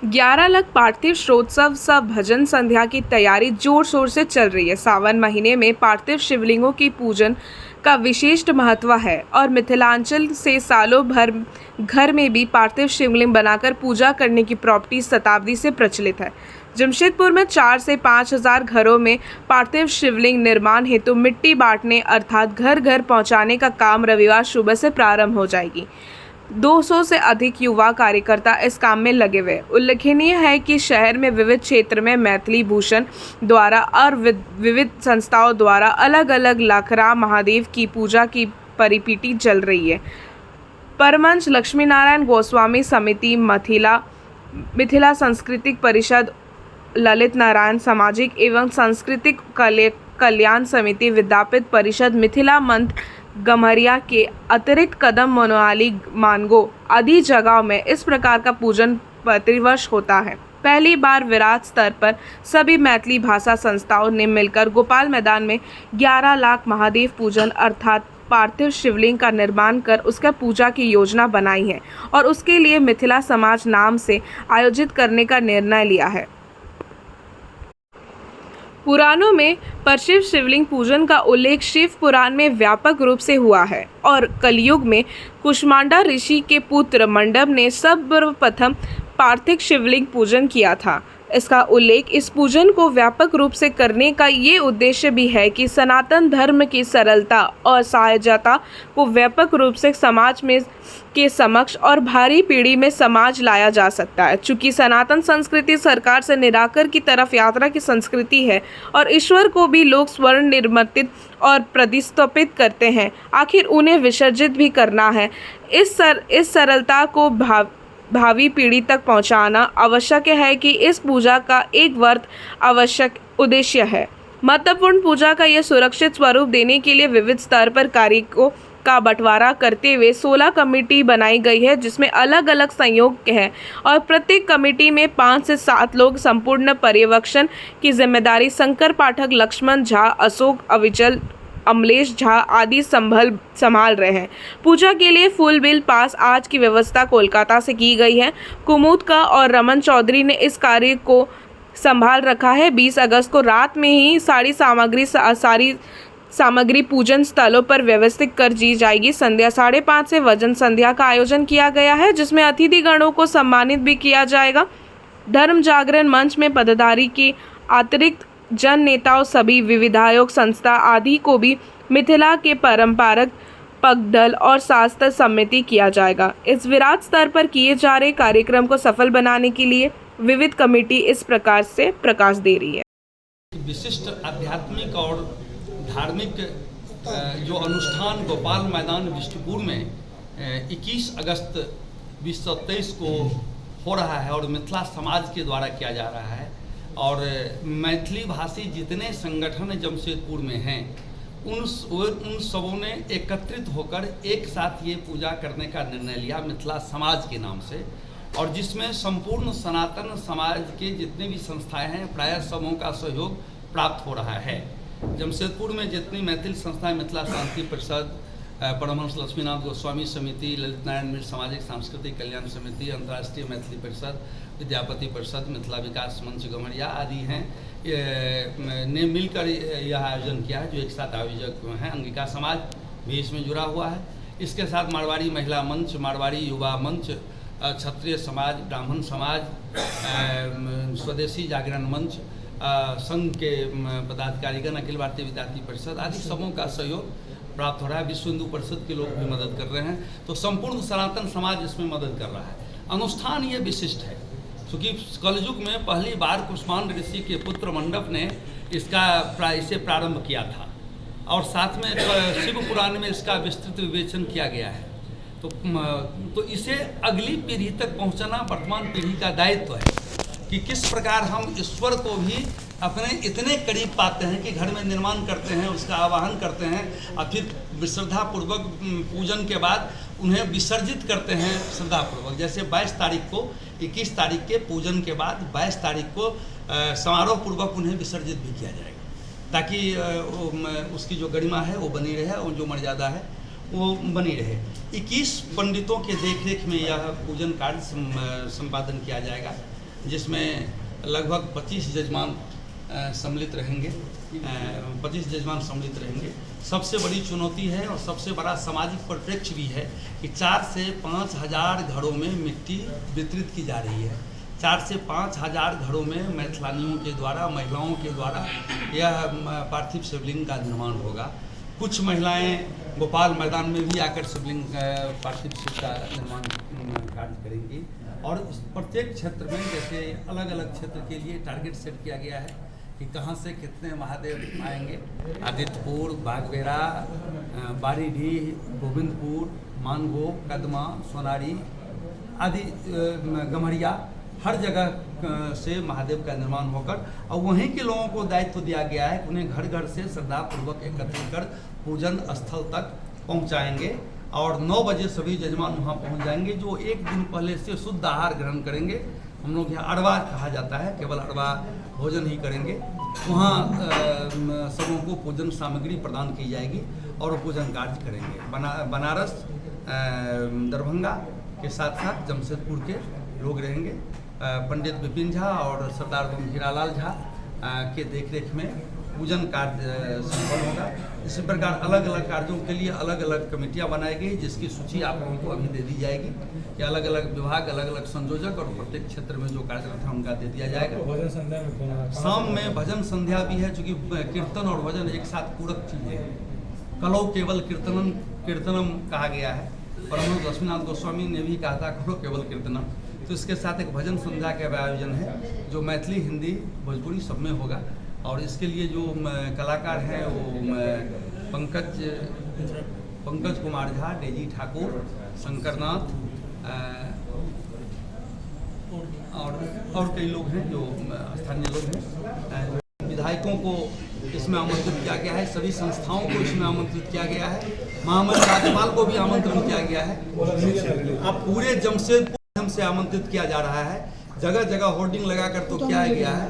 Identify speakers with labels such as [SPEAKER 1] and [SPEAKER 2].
[SPEAKER 1] 11 लाख पार्थिव श्रोत्सव सह भजन संध्या की तैयारी जोर शोर से चल रही है। सावन महीने में पार्थिव शिवलिंगों की पूजन का विशेष महत्व है और मिथिलांचल से सालों भर घर में भी पार्थिव शिवलिंग बनाकर पूजा करने की प्रॉपर्टी शताब्दी से प्रचलित है। जमशेदपुर में 4 से 5 हजार घरों में पार्थिव शिवलिंग निर्माण हेतु मिट्टी बांटने अर्थात घर घर पहुंचाने का काम रविवार सुबह से प्रारंभ हो जाएगी। 200 से अधिक युवा कार्यकर्ता इस काम में लगे हुए। उल्लेखनीय है कि शहर में विविध क्षेत्र में मैथिली भूषण द्वारा और विविध संस्थाओं द्वारा अलग अलग लाखराम महादेव की पूजा की परिपीटी चल रही है। परमहंस लक्ष्मीनारायण गोस्वामी समिति, मिथिला सांस्कृतिक परिषद, ललित नारायण सामाजिक एवं सांस्कृतिक कल्याण समिति, विद्यापीठ परिषद, मिथिला मंत्र गम्हरिया के अतिरिक्त कदम मनोहाली, मानगो आदि जगहों में इस प्रकार का पूजन प्रतिवर्ष होता है। पहली बार विराट स्तर पर सभी मैथिली भाषा संस्थाओं ने मिलकर गोपाल मैदान में 11 लाख महादेव पूजन अर्थात पार्थिव शिवलिंग का निर्माण कर उसका पूजा की योजना बनाई है और उसके लिए मिथिला समाज नाम से आयोजित करने का निर्णय लिया है। पुराणों में पार्थिव शिवलिंग पूजन का उल्लेख शिव पुराण में व्यापक रूप से हुआ है और कलयुग में कुष्मांडा ऋषि के पुत्र मंडप ने सर्वप्रथम पार्थिव शिवलिंग पूजन किया था। इसका उल्लेख इस पूजन को व्यापक रूप से करने का ये उद्देश्य भी है कि सनातन धर्म की सरलता और सहजता को व्यापक रूप से समाज में के समक्ष और भारी पीढ़ी में समाज लाया जा सकता है। चूँकि सनातन संस्कृति सरकार से निराकर की तरफ यात्रा की संस्कृति है और ईश्वर को भी लोग स्वर्ण निर्मित और प्रतिस्थापित करते हैं, आखिर उन्हें विसर्जित भी करना है। इस सरलता को भावी पीढ़ी तक पहुंचाना आवश्यक है कि इस पूजा का एक वर्त आवश्यक उद्देश्य है। महत्वपूर्ण पूजा का यह सुरक्षित स्वरूप देने के लिए विविध स्तर पर कार्यों का बंटवारा करते हुए 16 कमेटी बनाई गई है, जिसमें अलग अलग संयोग है और प्रत्येक कमेटी में 5 से 7 लोग संपूर्ण पर्यवेक्षण की जिम्मेदारी शंकर पाठक, लक्ष्मण झा, अशोक अविचल, अमलेश झा आदि संभाल रहे हैं। पूजा के लिए फुल बिल पास आज की व्यवस्था कोलकाता से की गई है। कुमुद का और रमन चौधरी ने इस कार्य को संभाल रखा है। 20 अगस्त को रात में ही सारी सामग्री पूजन स्थलों पर व्यवस्थित कर दी जाएगी। संध्या 5:30 से वजन संध्या का आयोजन किया गया है, जिसमें अतिथि गणों को सम्मानित भी किया जाएगा। धर्म जागरण मंच में पदाधिकारी के अतिरिक्त जन नेताओं, सभी विधायक संस्था आदि को भी मिथिला के पारंपरिक पगडल और शास्त्र समिति किया जाएगा। इस विराट स्तर पर किए जा रहे कार्यक्रम को सफल बनाने के लिए विविध कमेटी इस प्रकार से प्रकाश दे रही है।
[SPEAKER 2] विशिष्ट आध्यात्मिक और धार्मिक जो अनुष्ठान गोपाल मैदान बिष्टुपुर में 21 अगस्त 2023 को हो रहा है और मिथिला समाज के द्वारा किया जा रहा है और मैथिली भाषी जितने संगठन जमशेदपुर में हैं उन सबों ने एकत्रित होकर एक साथ ये पूजा करने का निर्णय लिया मिथिला समाज के नाम से, और जिसमें संपूर्ण सनातन समाज के जितने भी संस्थाएं हैं प्रायः सबों का सहयोग प्राप्त हो रहा है। जमशेदपुर में जितनी मैथिली संस्थाएं, मिथिला शांति परिषद, परमहंस लक्ष्मीनाथ गोस्वामी समिति, ललित नारायण मिश्र सामाजिक सांस्कृतिक कल्याण समिति, अंतर्राष्ट्रीय मैथिली परिषद, विद्यापति परिषद, मिथिला विकास मंच गम्हरिया आदि हैं ने मिलकर यह आयोजन किया है, जो एक साथ आयोजक हैं। अंगिका समाज भी इसमें जुड़ा हुआ है। इसके साथ मारवाड़ी महिला मंच, मारवाड़ी युवा मंच, क्षत्रिय समाज, ब्राह्मण समाज, स्वदेशी जागरण मंच, संघ के पदाधिकारीगण, अखिल भारतीय विद्यार्थी परिषद आदि सबों का सहयोग प्राप्त हो रहा है। विश्व हिंदू परिषद के लोग भी मदद कर रहे हैं, तो संपूर्ण सनातन समाज इसमें मदद कर रहा है। अनुष्ठान ये विशिष्ट है क्योंकि कलयुग में पहली बार कुष्मांड ऋषि के पुत्र मंडप ने इसे प्रारंभ किया था और साथ में शिव पुराण में इसका विस्तृत विवेचन किया गया है। तो इसे अगली पीढ़ी तक पहुंचाना वर्तमान पीढ़ी का दायित्व है कि किस प्रकार हम ईश्वर को भी अपने इतने करीब पाते हैं कि घर में निर्माण करते हैं, उसका आवाहन करते हैं और फिर श्रद्धापूर्वक पूजन के बाद उन्हें विसर्जित करते हैं श्रद्धापूर्वक। जैसे 22 तारीख को 21 तारीख के पूजन के बाद 22 तारीख को समारोह पूर्वक उन्हें विसर्जित भी किया जाएगा ताकि उसकी जो गरिमा है वो बनी रहे और जो मर्यादा है वो बनी रहे। 21 पंडितों के देखरेख में यह पूजन कार्य संपादन किया जाएगा जिसमें लगभग 25 जजमान सम्मिलित रहेंगे। 25 जजमान सम्मिलित रहेंगे। सबसे बड़ी चुनौती है और सबसे बड़ा सामाजिक परिप्रेक्ष्य भी है कि 4 से 5 हज़ार घरों में मिट्टी वितरित की जा रही है। 4 से 5 हज़ार घरों में मैथिलानियों के द्वारा, महिलाओं के द्वारा यह पार्थिव शिवलिंग का निर्माण होगा। कुछ महिलाएं गोपाल मैदान में भी आकर शिवलिंग पार्थिव शिव का निर्माण कार्य करेंगी। और प्रत्येक क्षेत्र में जैसे अलग अलग क्षेत्र के लिए टारगेट सेट किया गया है कि कहाँ से कितने महादेव आएंगे। आदित्यपुर, बागबेड़ा, बारीडीह, गोविंदपुर, मानगो, कदमा, सोनारी आदि, गम्हरिया, हर जगह से महादेव का निर्माण होकर और वहीं के लोगों को दायित्व दिया गया है कि उन्हें घर घर से श्रद्धापूर्वक एकत्रित कर पूजन स्थल तक पहुंचाएंगे। और 9 बजे सभी जजमान वहां पहुंच जाएंगे, जो एक दिन पहले से शुद्ध आहार ग्रहण करेंगे। हम लोग यहाँ अरवा कहा जाता है, केवल अरवा भोजन ही करेंगे। वहाँ सबों को पूजन सामग्री प्रदान की जाएगी और पूजन कार्य करेंगे। बनारस, दरभंगा के साथ साथ जमशेदपुर के लोग रहेंगे। पंडित विपिन झा और सरदार बम हीरालाल झा के देखरेख में पूजन कार्य संपन्न होगा। इसी प्रकार अलग अलग कार्यों के लिए अलग अलग कमेटियां बनाई गई, जिसकी सूची आप लोगों को अभी दे दी जाएगी कि अलग अलग विभाग, अलग अलग संयोजक और प्रत्येक क्षेत्र में जो कार्यरत है उनका दे दिया जाएगा।
[SPEAKER 3] भजन संध्या में
[SPEAKER 2] शाम में भजन संध्या भी है, चूँकि कीर्तन और भजन एक साथ पूरक चीज़ है। कलो केवल कीर्तनम कहा गया है। परमहंस लक्ष्मीनाथ गोस्वामी ने भी कहा था कलो केवल कीर्तनम। तो इसके साथ एक भजन संध्या का भी आयोजन है, जो मैथिली, हिंदी, भोजपुरी सब में होगा। और इसके लिए जो कलाकार हैं वो पंकज कुमार झा, डेजी ठाकुर, शंकरनाथ और कई लोग हैं जो स्थानीय लोग हैं। विधायकों को इसमें आमंत्रित किया गया है, सभी संस्थाओं को इसमें आमंत्रित किया गया है, महामंत्री राज्यपाल को भी आमंत्रण किया गया है। अब पूरे जमशेदपुर से आमंत्रित किया जा रहा है। जगह जगह होर्डिंग लगाकर तो किया गया है।